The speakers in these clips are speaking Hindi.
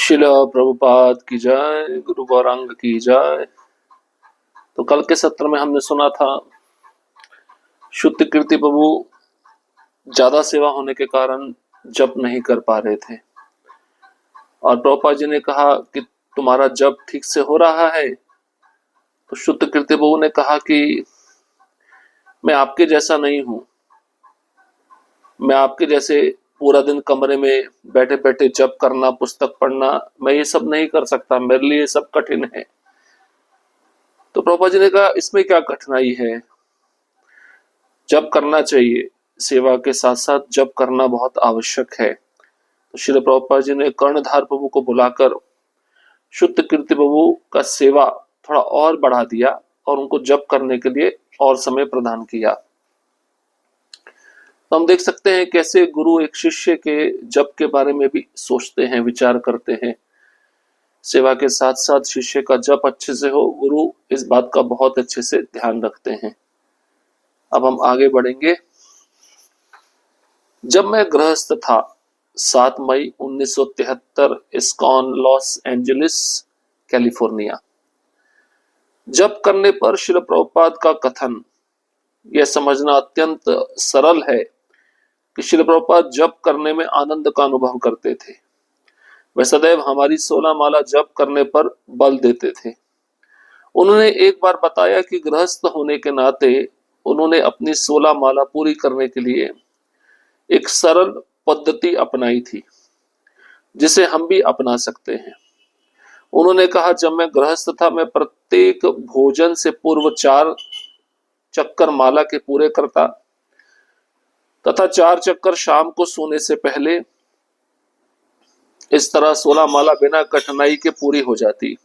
शिला प्रभुपाद की जय, गुरु गौरांग की जय। तो कल के सत्र में हमने सुना था शुद्ध कीर्ति प्रभु ज्यादा सेवा होने के कारण जप नहीं कर पा रहे थे और प्रभुपाद जी ने कहा कि तुम्हारा जप ठीक से हो रहा है। तो शुद्ध कीर्ति प्रभु ने कहा कि मैं आपके जैसा नहीं हूं, मैं आपके जैसे पूरा दिन कमरे में बैठे बैठे जप करना, पुस्तक पढ़ना, मैं ये सब नहीं कर सकता, मेरे लिए ये सब कठिन है। तो प्रभुपाद जी ने कहा इसमें क्या कठिनाई है, जप करना चाहिए, सेवा के साथ साथ जप करना बहुत आवश्यक है। तो श्री प्रभुपाद जी ने कर्णधार प्रभु को बुलाकर शुद्ध कीर्ति प्रभु का सेवा थोड़ा और बढ़ा दिया और उनको जप करने के लिए और समय प्रदान किया। तो हम देख सकते हैं कैसे गुरु एक शिष्य के जप के बारे में भी सोचते हैं, विचार करते हैं। सेवा के साथ साथ शिष्य का जप अच्छे से हो, गुरु इस बात का बहुत अच्छे से ध्यान रखते हैं। अब हम आगे बढ़ेंगे। जब मैं गृहस्थ था 7 मई 1973, इस्कॉन, लॉस एंजलिस, कैलिफोर्निया। जप करने पर श्रील प्रभुपाद का कथन यह समझना अत्यंत सरल है कि श्रील प्रभुपाद जप करने में आनंद का अनुभव करते थे। वे सदैव हमारी 16 माला जप करने पर बल देते थे। उन्होंने एक बार बताया कि गृहस्थ होने के नाते उन्होंने अपनी 16 माला पूरी करने के लिए एक सरल पद्धति अपनाई थी जिसे हम भी अपना सकते हैं। उन्होंने कहा, जब मैं गृहस्थ था मैं प्रत्येक भोजन से पूर्व 4 चक्कर माला के पूरे करता तथा 4 चक्कर शाम को सोने से पहले। इस तरह 16 माला बिना कठिनाई के पूरी हो जाती।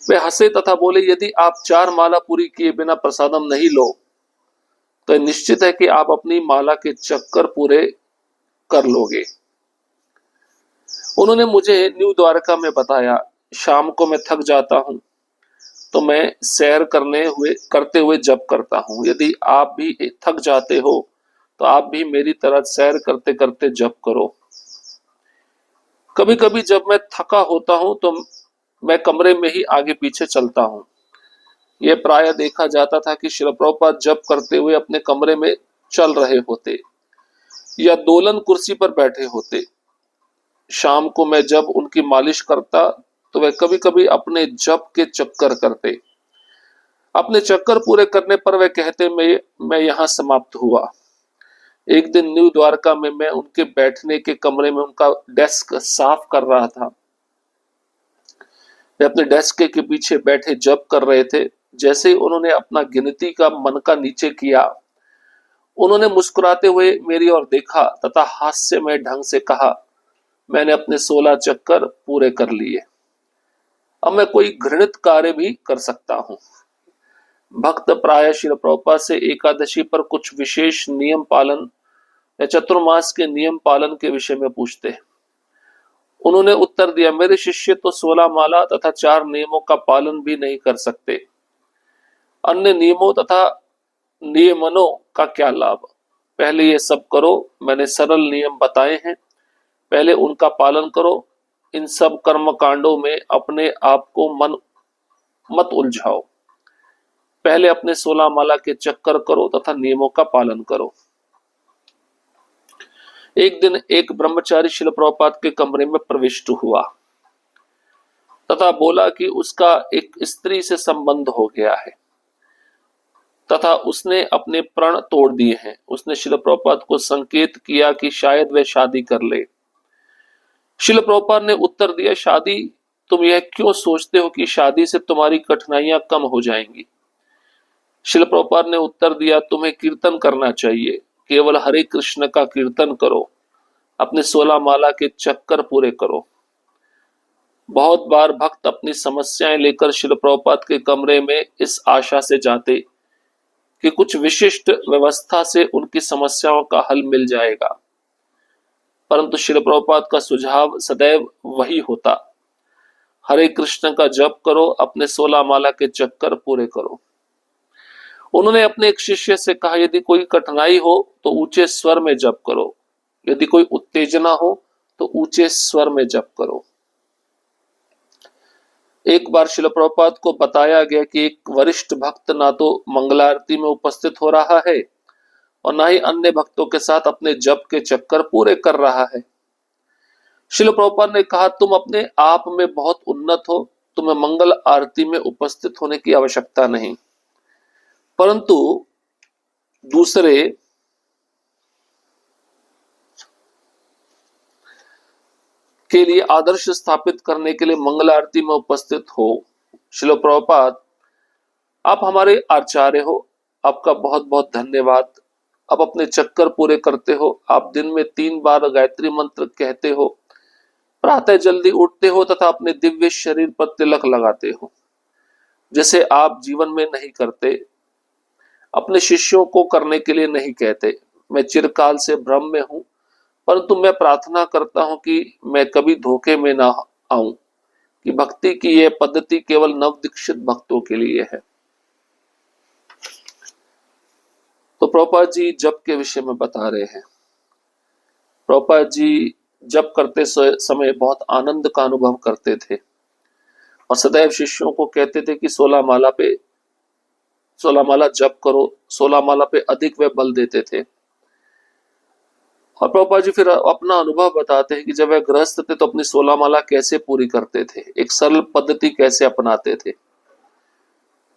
वे हंसे तथा बोले, यदि आप 4 माला पूरी किए बिना प्रसादम नहीं लो तो निश्चित है कि आप अपनी माला के चक्कर पूरे कर लोगे। उन्होंने मुझे न्यू द्वारका में बताया, शाम को मैं थक जाता हूं तो मैं सैर करते हुए जप करता हूं। यदि आप भी थक जाते हो तो आप भी मेरी तरह सैर करते करते जप करो। कभी कभी जब मैं थका होता हूं तो मैं कमरे में ही आगे पीछे चलता हूं। यह प्राय देखा जाता था कि श्रील प्रभुपाद जप करते हुए अपने कमरे में चल रहे होते या दोलन कुर्सी पर बैठे होते। शाम को मैं जब उनकी मालिश करता तो वे कभी कभी अपने जप के चक्कर करते। अपने चक्कर पूरे करने पर वे कहते, मैं यहाँ समाप्त हुआ। एक दिन न्यू द्वारका में मैं उनके बैठने के कमरे में उनका डेस्क साफ कर रहा था। वे अपने डेस्क के पीछे बैठे जप कर रहे थे। जैसे ही उन्होंने अपना गिनती का मनका नीचे किया, उन्होंने मुस्कुराते हुए मेरी ओर देखा तथा हास्यमय ढंग से कहा, मैंने अपने 16 चक्कर पूरे कर लिए, अब मैं कोई घृणित कार्य भी कर सकता हूं। भक्त प्राय श्रील प्रभुपाद से एकादशी पर कुछ विशेष नियम पालन या चतुर्मास के नियम पालन के विषय में पूछते। उन्होंने उत्तर दिया, मेरे शिष्य तो 16 माला तथा 4 नियमों का पालन भी नहीं कर सकते, अन्य नियमों तथा नियमनों का क्या लाभ। पहले ये सब करो, मैंने सरल नियम बताए हैं, पहले उनका पालन करो। इन सब कर्म कांडों में अपने आप को मत उलझाओ। पहले अपने 16 माला के चक्कर करो तथा नियमों का पालन करो। एक दिन एक ब्रह्मचारी श्रील प्रभुपाद के कमरे में प्रविष्ट हुआ तथा बोला कि उसका एक स्त्री से संबंध हो गया है तथा उसने अपने प्रण तोड़ दिए हैं। उसने श्रील प्रभुपाद को संकेत किया कि शायद वह शादी कर ले। श्रील प्रभुपाद ने उत्तर दिया, शादी, तुम यह क्यों सोचते हो कि शादी से तुम्हारी कठिनाइयां कम हो जाएंगी। श्रील प्रभुपाद ने उत्तर दिया, तुम्हें कीर्तन करना चाहिए, केवल हरे कृष्ण का कीर्तन करो, अपने 16 माला के चक्कर पूरे करो। बहुत बार भक्त अपनी समस्याएं लेकर श्रील प्रभुपाद के कमरे में इस आशा से जाते कि कुछ विशिष्ट व्यवस्था से उनकी समस्याओं का हल मिल जाएगा, परंतु श्रील प्रभुपाद का सुझाव सदैव वही होता, हरे कृष्ण का जप करो, अपने 16 माला के चक्कर पूरे करो। उन्होंने अपने एक शिष्य से कहा, यदि कोई कठिनाई हो तो ऊंचे स्वर में जप करो, यदि कोई उत्तेजना हो तो ऊंचे स्वर में जप करो। एक बार श्रील प्रभुपाद को बताया गया कि एक वरिष्ठ भक्त ना तो मंगलारती में उपस्थित हो रहा है और ना ही अन्य भक्तों के साथ अपने जप के चक्कर पूरे कर रहा है। श्रील प्रभुपाद ने कहा, तुम अपने आप में बहुत उन्नत हो, तुम्हें मंगल आरती में उपस्थित होने की आवश्यकता नहीं, परंतु दूसरे के लिए आदर्श स्थापित करने के लिए मंगल आरती में उपस्थित हो। श्रील प्रभुपाद, आप हमारे आचार्य हो, आपका बहुत बहुत धन्यवाद। आप अपने चक्कर पूरे करते हो, आप दिन में 3 बार गायत्री मंत्र कहते हो, प्रातः जल्दी उठते हो तथा अपने दिव्य शरीर पर तिलक लगाते हो, जैसे आप जीवन में नहीं करते, अपने शिष्यों को करने के लिए नहीं कहते। मैं चिरकाल से भ्रम में हूं, परंतु मैं प्रार्थना करता हूं कि मैं कभी धोखे में ना आऊं कि भक्ति की यह पद्धति केवल नव दीक्षित भक्तों के लिए है। तो प्रभुपाद जी जप के विषय में बता रहे हैं। प्रभुपाद जी जप करते समय बहुत आनंद का अनुभव करते थे और सदैव शिष्यों को कहते थे कि 16 माला जप करो। 16 माला पे अधिक वे बल देते थे। और प्रभुपाद जी फिर अपना अनुभव बताते हैं कि जब वे गृहस्थ थे तो अपनी 16 माला कैसे पूरी करते थे, एक सरल पद्धति कैसे अपनाते थे।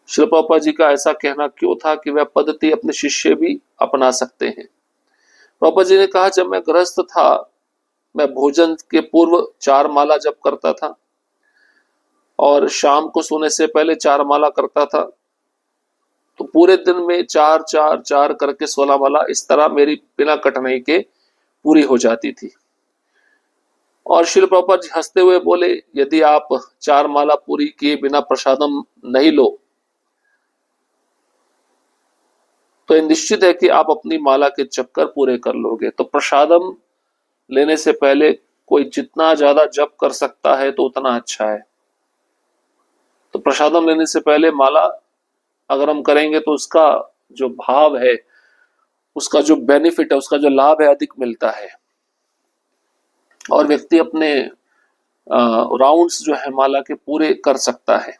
श्री प्रभुपाद जी का ऐसा कहना क्यों था कि वह पद्धति अपने शिष्य भी अपना सकते हैं। प्रभुपाद जी ने कहा, जब मैं गृहस्थ था, मैं भोजन के पूर्व 4 माला जप करता था और शाम को सोने से पहले 4 माला करता था। तो पूरे दिन में 4 4 4 करके 16 माला इस तरह मेरी बिना कठिनाई के पूरी हो जाती थी। और श्रील प्रभुपाद जी हंसते हुए बोले, यदि आप 4 माला पूरी किए बिना प्रसादम नहीं लो तो यह निश्चित है कि आप अपनी माला के चक्कर पूरे कर लोगे। तो प्रसादम लेने से पहले कोई जितना ज्यादा जप कर सकता है तो उतना अच्छा है। तो प्रसादम लेने से पहले माला अगर हम करेंगे तो उसका जो भाव है, उसका जो बेनिफिट है, उसका जो लाभ है अधिक मिलता है और व्यक्ति अपने राउंड्स जो है माला के पूरे कर सकता है।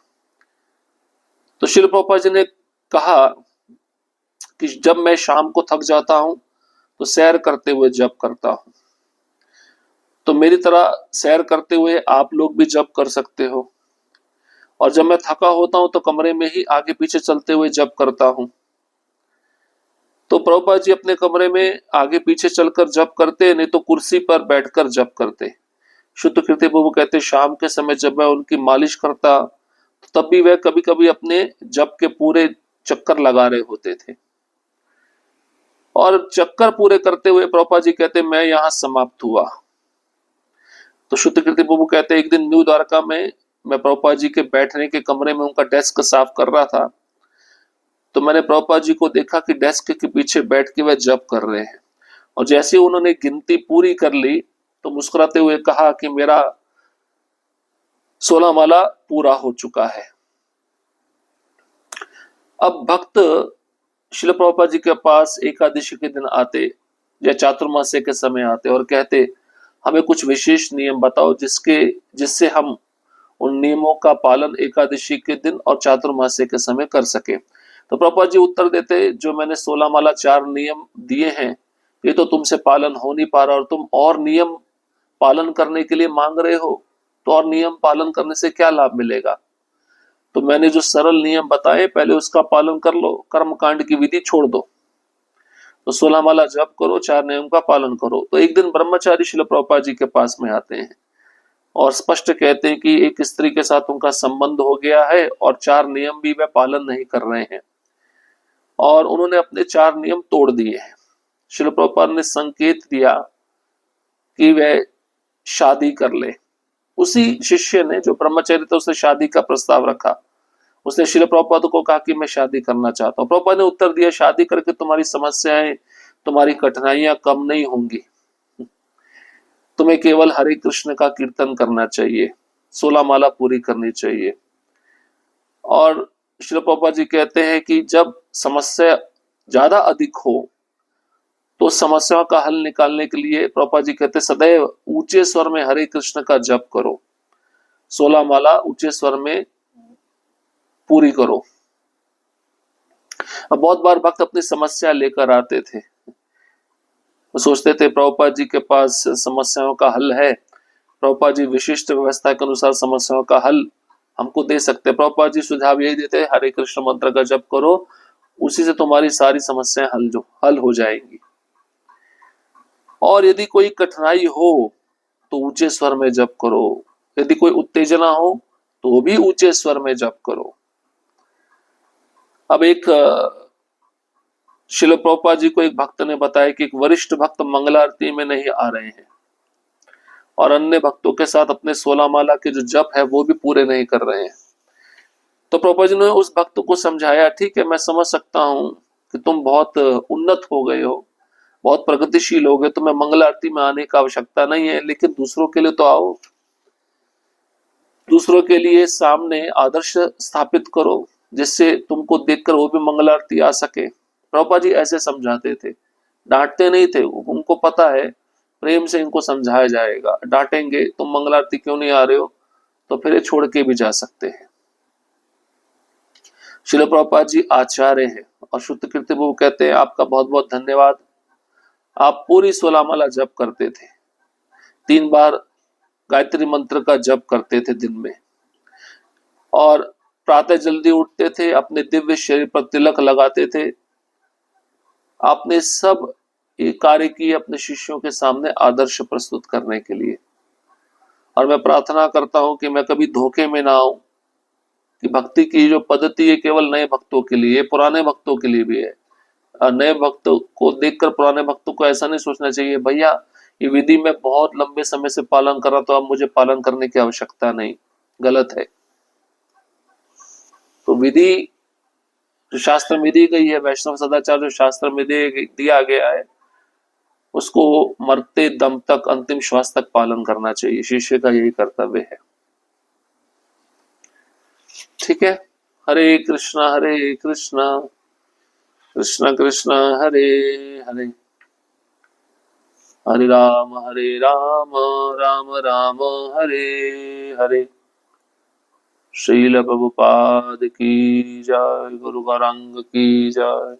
तो श्रील प्रभुपाद जी ने कहा कि जब मैं शाम को थक जाता हूं तो सैर करते हुए जप करता हूं। तो मेरी तरह सैर करते हुए आप लोग भी जप कर सकते हो। और जब मैं थका होता हूं तो कमरे में ही आगे पीछे चलते हुए जप करता हूं। तो प्रभुपाद जी अपने कमरे में आगे पीछे चलकर जप करते, नहीं तो कुर्सी पर बैठकर जप करते। शुद्ध कीर्ति प्रभु कहते, शाम के समय जब मैं उनकी मालिश करता तब भी वह कभी कभी अपने जप के पूरे चक्कर लगा रहे होते थे। और चक्कर पूरे करते हुए प्रभुपाद जी कहते, मैं यहां समाप्त हुआ। तो शुद्ध कीर्ति प्रभु कहते, एक दिन न्यू द्वारका में मैं प्रभुपाद जी के बैठने के कमरे में उनका डेस्क साफ कर रहा था। तो मैंने प्रभुपाद जी को देखा कि डेस्क के पीछे बैठ के वह जप कर रहे हैं और जैसे उन्होंने गिनती पूरी कर ली तो मुस्कुराते हुए कहा कि मेरा 16 माला पूरा हो चुका है। अब भक्त श्रील प्रभुपाद जी के पास एकादशी के दिन आते या चातुर्मास्य के समय आते और कहते, हमें कुछ विशेष नियम बताओ जिससे हम उन नियमों का पालन एकादशी के दिन और चातुर्मास्य के समय कर सके। तो प्रभुपाद जी उत्तर देते, जो मैंने 16 माला 4 नियम दिए हैं ये तो तुमसे पालन हो नहीं पा रहा और तुम और नियम पालन करने के लिए मांग रहे हो, तो और नियम पालन करने से क्या लाभ मिलेगा। तो मैंने जो सरल नियम बताए पहले उसका पालन कर लो, कर्म कांड की विधि छोड़ दो। तो 16 माला जप करो, 4 नियम का पालन करो। तो एक दिन ब्रह्मचारी श्रील प्रभुपाद जी के पास में आते हैं और स्पष्ट कहते हैं कि एक स्त्री के साथ उनका संबंध हो गया है और 4 नियम भी वह पालन नहीं कर रहे हैं और उन्होंने अपने 4 नियम तोड़ दिए हैं। श्रील प्रभुपाद ने संकेत दिया कि वह शादी कर ले। उसी शिष्य ने जो ब्रह्मचारी था उसने शादी का प्रस्ताव रखा। उसने श्रील प्रभुपाद को कहा कि मैं शादी करना चाहता हूँ। प्रभुपाद ने उत्तर दिया, शादी करके तुम्हारी समस्याएं, तुम्हारी कठिनाइयां कम नहीं होंगी, तुम्हें केवल हरे कृष्ण का कीर्तन करना चाहिए, 16 माला पूरी करनी चाहिए। और श्रील प्रभुपाद जी कहते हैं कि जब समस्या ज्यादा अधिक हो तो समस्याओं का हल निकालने के लिए प्रभुपाद जी कहते सदैव ऊंचे स्वर में हरे कृष्ण का जप करो, 16 माला ऊंचे स्वर में पूरी करो। अब बहुत बार भक्त अपनी समस्या लेकर आते थे, वो सोचते थे प्रभुपाद जी के पास समस्याओं का हल है, प्रभुपाद जी विशिष्ट व्यवस्था के अनुसार समस्याओं का हल हमको दे सकते हैं। प्रभुपाद जी सुझाव यही देते हैं, हरे कृष्ण मंत्र का जप करो, उसी से तुम्हारी सारी समस्याएं हल हो जाएंगी। और यदि कोई कठिनाई हो तो ऊंचे स्वर में जप करो, यदि कोई उत्तेजना हो तो भी ऊंचे स्वर में जप करो। अब एक श्रील प्रभुपाद जी को एक भक्त ने बताया कि एक वरिष्ठ भक्त मंगलारती में नहीं आ रहे हैं और अन्य भक्तों के साथ अपने 16 माला के जो जप है वो भी पूरे नहीं कर रहे हैं। तो प्रभुपाद जी ने उस भक्त को समझाया, ठीक है मैं समझ सकता हूं कि तुम बहुत उन्नत हो गए हो, बहुत प्रगतिशील हो गए, तुम्हें मंगल आरती में आने की आवश्यकता नहीं है, लेकिन दूसरों के लिए तो आओ, दूसरों के लिए सामने आदर्श स्थापित करो जिससे तुमको देखकर वो भी मंगल आरती आ सके। प्रभुपाद जी ऐसे समझाते थे, डांटते नहीं थे, उनको पता है प्रेम से इनको समझाया जाएगा, डांटेंगे तुम मंगल आरती क्यों नहीं आ रहे हो तो फिर ये छोड़ के भी जा सकते हैं। श्रील प्रभुपाद जी आचार्य है और शुद्ध कीर्ति प्रभु कहते हैं आपका बहुत बहुत धन्यवाद, आप पूरी 16 माला जप करते थे, 3 बार गायत्री मंत्र का जप करते थे दिन में, और प्रातः जल्दी उठते थे, अपने दिव्य शरीर पर तिलक लगाते थे। आपने सब ये कार्य किए अपने शिष्यों के सामने आदर्श प्रस्तुत करने के लिए, और मैं प्रार्थना करता हूं कि मैं कभी धोखे में ना आऊं कि भक्ति की जो पद्धति है केवल नए भक्तों के लिए, पुराने भक्तों के लिए भी है। नए भक्तों को देखकर पुराने भक्तों को ऐसा नहीं सोचना चाहिए भैया ये विधि में बहुत लंबे समय से पालन कर रहा तो अब मुझे पालन करने की आवश्यकता नहीं, गलत है। तो विधि जो शास्त्र में दी गई है, वैष्णव सदाचार जो शास्त्र में दिया गया है, उसको मरते दम तक अंतिम श्वास तक पालन करना चाहिए, शिष्य का यही कर्तव्य है। ठीक है, हरे कृष्णा कृष्ण कृष्ण हरे हरे, हरे राम राम राम हरे हरे। श्रील प्रभुपाद की जय, गुरु गौरांग की जय।